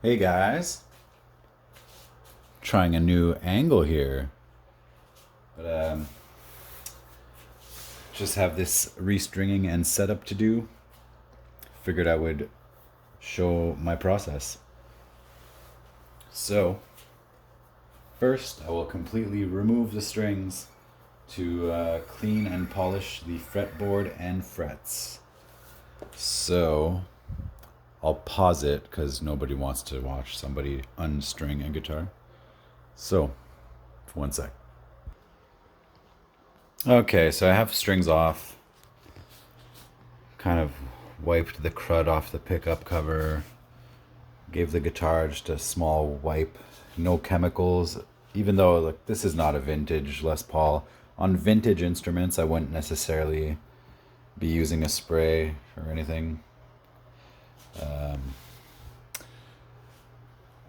Hey guys, trying a new angle here, but just have this restringing and setup to do. Figured I would show my process. So, first I will completely remove the strings to clean and polish the fretboard and frets. So, I'll pause it because nobody wants to watch somebody unstring a guitar. So, 1 sec. Okay, so I have strings off. Kind of wiped the crud off the pickup cover. Gave the guitar just a small wipe. No chemicals. Even though like this is not a vintage Les Paul. On vintage instruments, I wouldn't necessarily be using a spray or anything.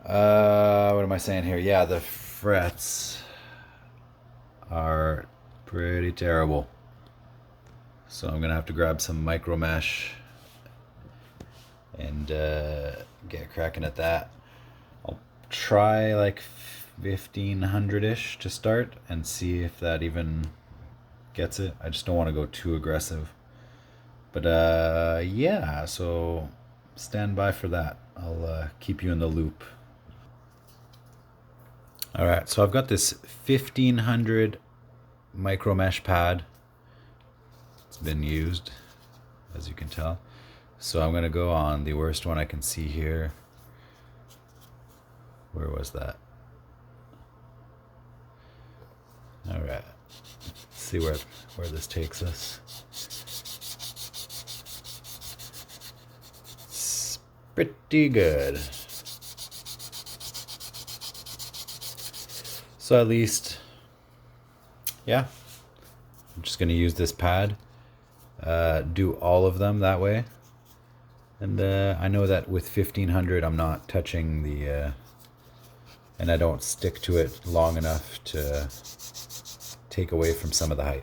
What am I saying here? Yeah, the frets are pretty terrible. So I'm gonna have to grab some micro mesh and get cracking at that. I'll try like 1500-ish to start and see if that even gets it. I just don't want to go too aggressive. But yeah, so stand by for that. I'll keep you in the loop. All right, so I've got this 1500 micro mesh pad. It's been used, as you can tell. So I'm gonna go on the worst one I can see here. Where was that? All right, let's see where this takes us. It's pretty good. So at least, yeah, I'm just gonna use this pad, do all of them that way. And I know that with 1500 I'm not touching the, and I don't stick to it long enough to take away from some of the height.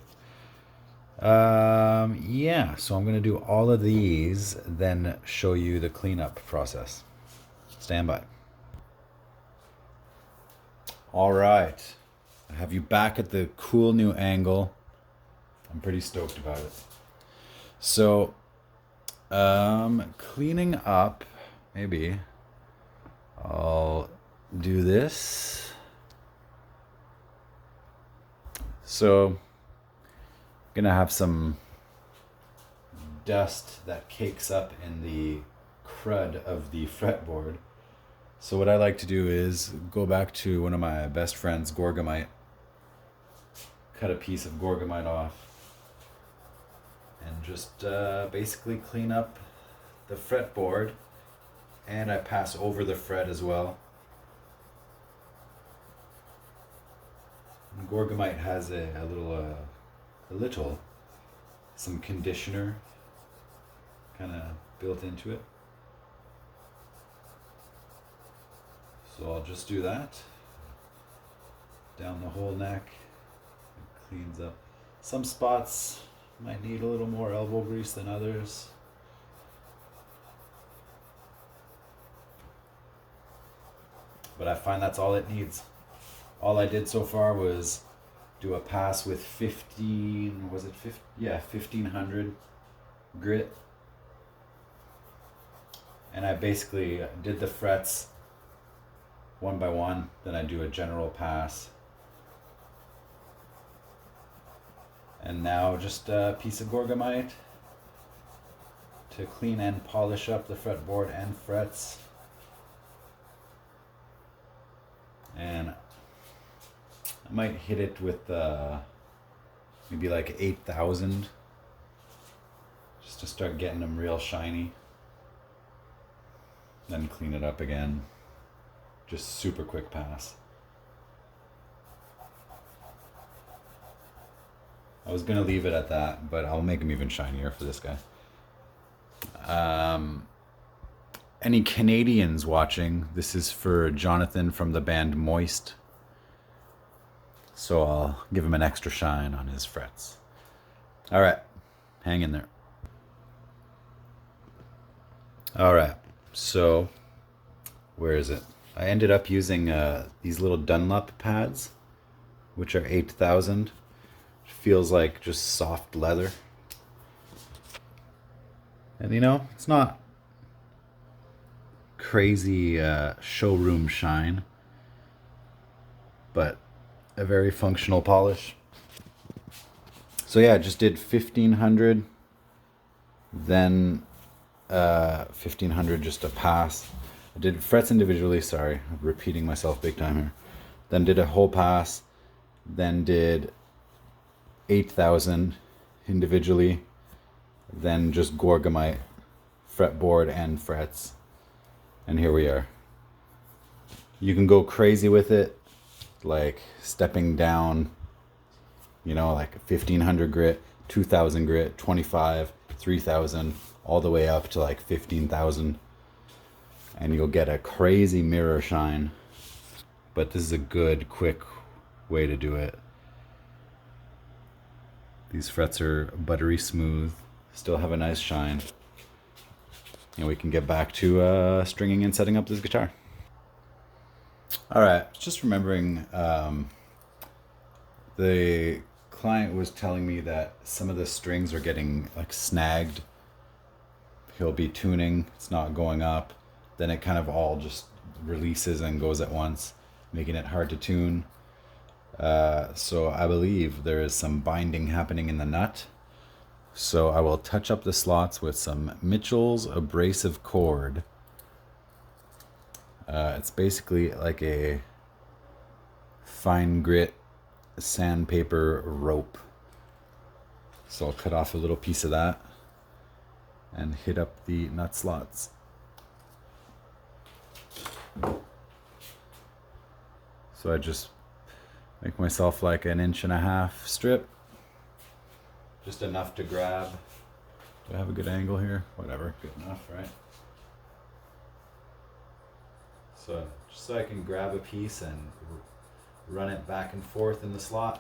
Yeah, so I'm gonna do all of these, then show you the cleanup process. Stand by. All right, I have you back at the cool new angle. I'm pretty stoked about it. So, cleaning up, maybe I'll do this. So, gonna have some dust that cakes up in the crud of the fretboard. So what I like to do is go back to one of my best friends, Gorgamite, cut a piece of Gorgamite off, and just basically clean up the fretboard, and I pass over the fret as well. And Gorgamite has a little some conditioner kind of built into it. So I'll just do that down the whole neck. It cleans up. Some spots might need a little more elbow grease than others. But I find that's all it needs. All I did so far was do a pass with 1500 grit. And I basically did the frets one by one, then I do a general pass. And now just a piece of Gorgamite to clean and polish up the fretboard and frets. And I might hit it with maybe like 8,000 just to start getting them real shiny. Then clean it up again. Just super quick pass. I was gonna leave it at that, but I'll make him even shinier for this guy. Any Canadians watching? This is for Jonathan from the band Moist. So I'll give him an extra shine on his frets. All right, hang in there. All right, so where is it? I ended up using these little Dunlop pads, which are 8,000. Feels like just soft leather. And you know, it's not crazy showroom shine, but a very functional polish. So yeah, I just did 1500, then 1500 just a pass. I did frets individually, sorry, I'm repeating myself big time here. Then did a whole pass, then did 8,000 individually, then just Gorgamite, fretboard and frets. And here we are. You can go crazy with it, like stepping down, you know, like 1500 grit, 2000 grit, 25, 3000, all the way up to like 15,000. And you'll get a crazy mirror shine. But this is a good, quick way to do it. These frets are buttery smooth, still have a nice shine. And we can get back to stringing and setting up this guitar. All right, just remembering the client was telling me that some of the strings are getting like snagged. He'll be tuning, it's not going up. Then it kind of all just releases and goes at once, making it hard to tune. So I believe there is some binding happening in the nut. So I will touch up the slots with some Mitchell's abrasive cord. It's basically like a fine grit sandpaper rope. So I'll cut off a little piece of that and hit up the nut slots. So I just make myself like an 1.5 inch strip. Just enough to grab. Do I have a good angle here? Whatever, good enough, right? So just so I can grab a piece and run it back and forth in the slot.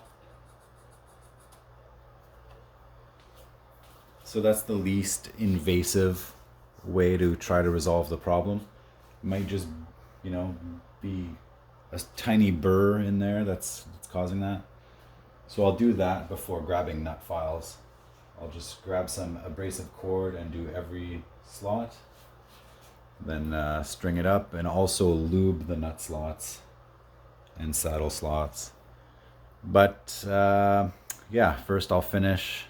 So that's the least invasive way to try to resolve the problem. It might just, you know, be a tiny burr in there that's causing that. So I'll do that before grabbing nut files. I'll just grab some abrasive cord and do every slot. Then string it up and also lube the nut slots and saddle slots. But yeah, first I'll finish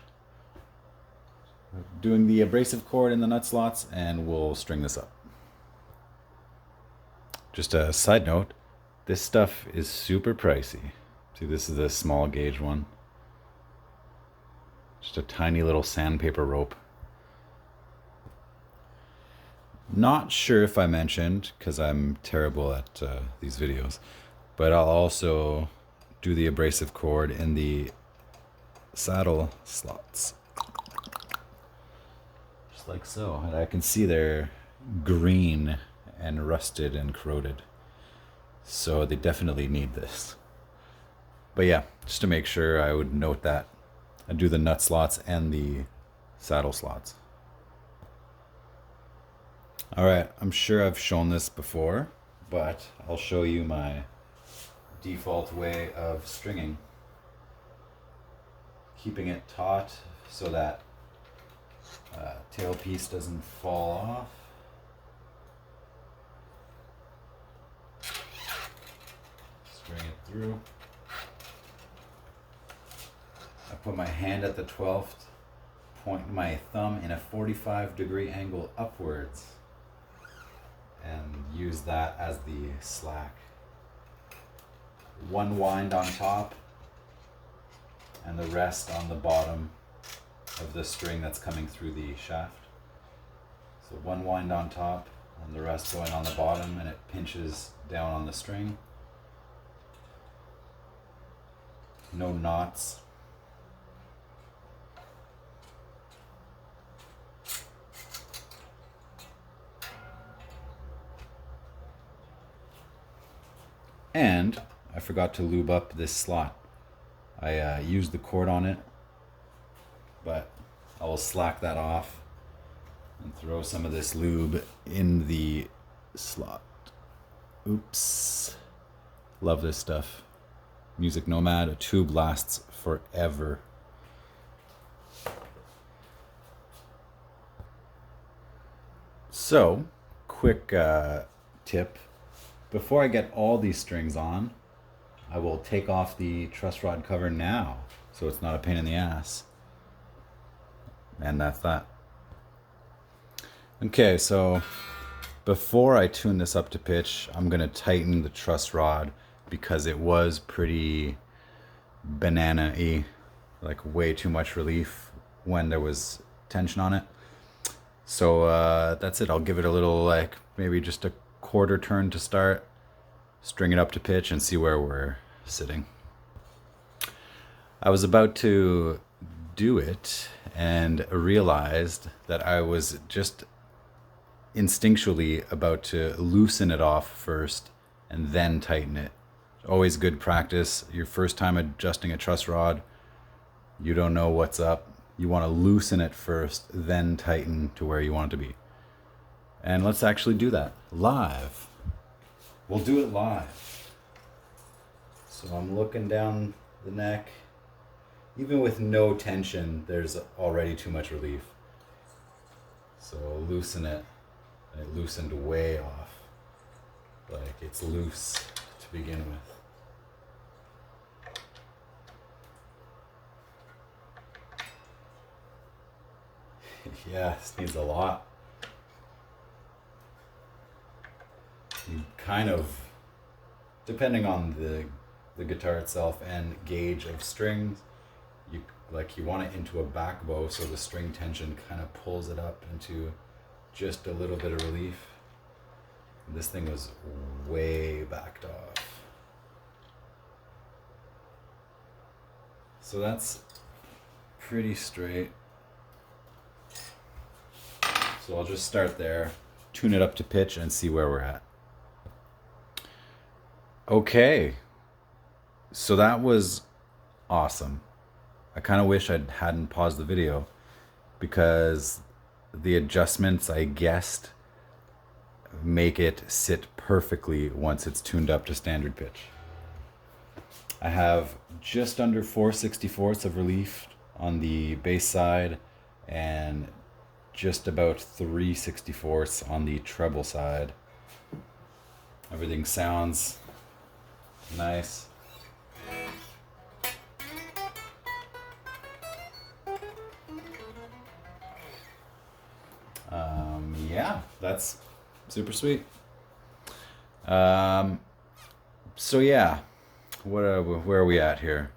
doing the abrasive cord in the nut slots and we'll string this up. Just a side note, this stuff is super pricey. See, this is the small gauge one. Just a tiny little sandpaper rope. Not sure if I mentioned, because I'm terrible at these videos, but I'll also do the abrasive cord in the saddle slots. Just like so. And I can see they're green and rusted and corroded. So they definitely need this. But yeah, just to make sure, I would note that. I do the nut slots and the saddle slots. All right, I'm sure I've shown this before, but I'll show you my default way of stringing. Keeping it taut so that tailpiece doesn't fall off. String it through. I put my hand at the 12th, point my thumb in a 45-degree angle upwards, and use that as the slack. One wind on top, and the rest on the bottom of the string that's coming through the shaft. So one wind on top, and the rest going on the bottom, and it pinches down on the string. No knots. And I forgot to lube up this slot. I used the cord on it, but I will slack that off and throw some of this lube in the slot. Oops. Love this stuff. Music Nomad, a tube lasts forever. So, quick tip. Before I get all these strings on, I will take off the truss rod cover now, so it's not a pain in the ass. And that's that. Okay, so before I tune this up to pitch, I'm gonna tighten the truss rod because it was pretty banana-y, like way too much relief when there was tension on it. So that's it. I'll give it a little, like maybe just a quarter turn to start, string it up to pitch and see where we're sitting. I was about to do it and realized that I was just instinctually about to loosen it off first and then tighten it. Always good practice. Your first time adjusting a truss rod, you don't know what's up. You want to loosen it first, then tighten to where you want it to be. And let's actually do that live. We'll do it live. So I'm looking down the neck. Even with no tension, there's already too much relief. So loosen it. It loosened way off. Like it's loose to begin with. Yeah, this needs a lot. You kind of, depending on the guitar itself and gauge of strings, you want it into a back bow so the string tension kind of pulls it up into just a little bit of relief. And this thing was way backed off. So that's pretty straight. So I'll just start there, tune it up to pitch and see where we're at. Okay, so that was awesome. I kind of wish I hadn't paused the video because the adjustments I guessed make it sit perfectly once it's tuned up to standard pitch. I have just under 4/64 of relief on the bass side and just about 3/64 on the treble side. Everything sounds nice. Yeah, that's super sweet. So yeah, where are we at here?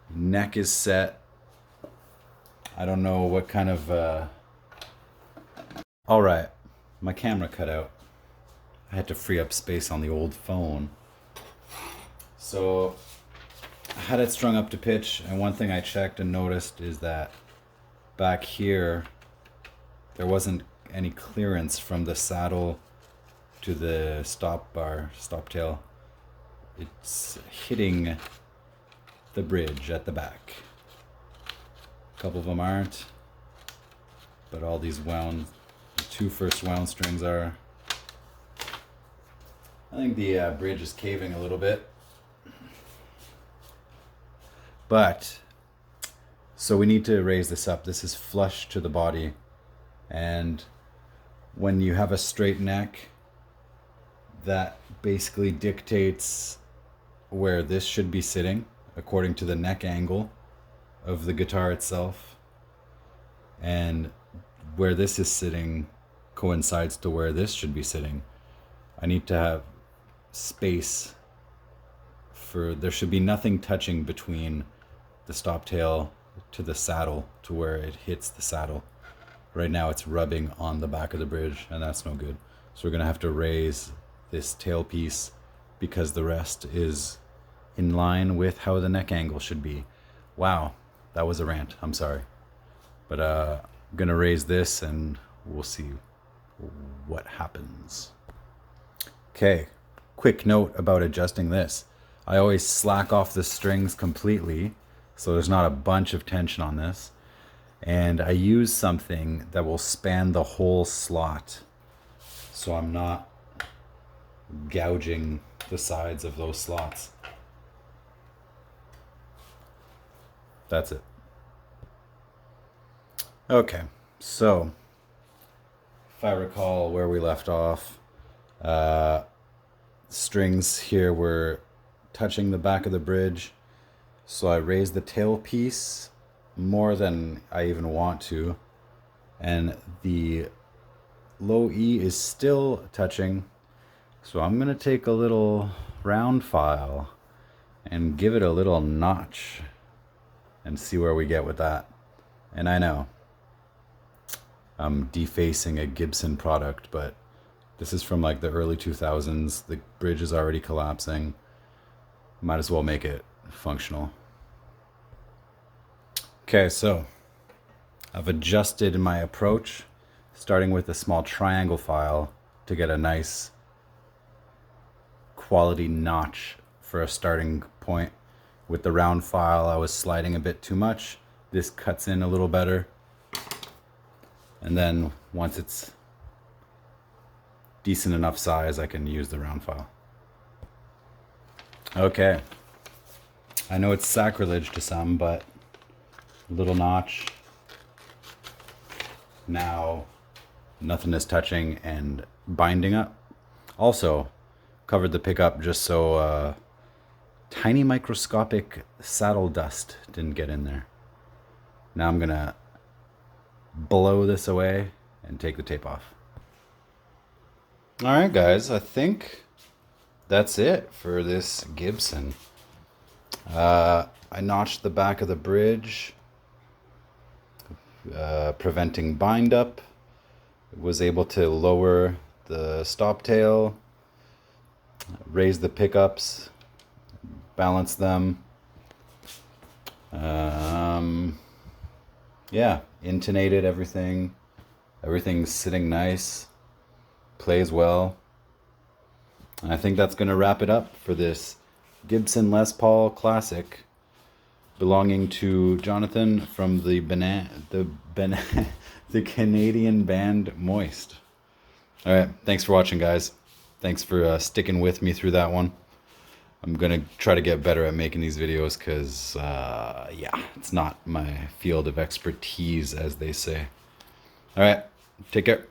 Neck is set. I don't know what kind of all right, my camera cut out. I had to free up space on the old phone. So I had it strung up to pitch, and one thing I checked and noticed is that back here there wasn't any clearance from the saddle to the stop tail. It's hitting the bridge at the back. A couple of them aren't, but all these wound, the two first wound strings are. I think the bridge is caving a little bit. But, so we need to raise this up. This is flush to the body. And when you have a straight neck, that basically dictates where this should be sitting according to the neck angle of the guitar itself. And where this is sitting coincides to where this should be sitting. I need to have space for, there should be nothing touching between the stop tail to the saddle to where it hits the saddle. Right now it's rubbing on the back of the bridge, and that's no good. So we're gonna have to raise this tail piece because the rest is in line with how the neck angle should be. Wow, that was a rant, I'm sorry. But I'm gonna raise this and we'll see what happens. Okay, quick note about adjusting this. I always slack off the strings completely so there's not a bunch of tension on this. And I use something that will span the whole slot. So I'm not gouging the sides of those slots. That's it. Okay, so if I recall where we left off, strings here were touching the back of the bridge, so I raised the tail piece more than I even want to, and the low E is still touching, so I'm gonna take a little round file and give it a little notch and see where we get with that. And I know I'm defacing a Gibson product, but this is from like the early 2000s. The bridge is already collapsing. Might as well make it functional. Okay, so I've adjusted my approach, starting with a small triangle file to get a nice quality notch for a starting point. With the round file, I was sliding a bit too much. This cuts in a little better. And then once it's decent enough size, I can use the round file. Okay. I know it's sacrilege to some, but a little notch. Now nothing is touching and binding up. Also, covered the pickup just so tiny microscopic saddle dust didn't get in there. Now I'm gonna blow this away and take the tape off. All right, guys, I think that's it for this Gibson. I notched the back of the bridge, preventing bind up. Was able to lower the stop tail, raise the pickups, balance them. Yeah, intonated everything. Everything's sitting nice, plays well. And I think that's going to wrap it up for this Gibson Les Paul Classic, belonging to Jonathan from the the Canadian band Moist. All right, thanks for watching, guys. Thanks for sticking with me through that one. I'm gonna try to get better at making these videos because, yeah, it's not my field of expertise, as they say. All right, take care.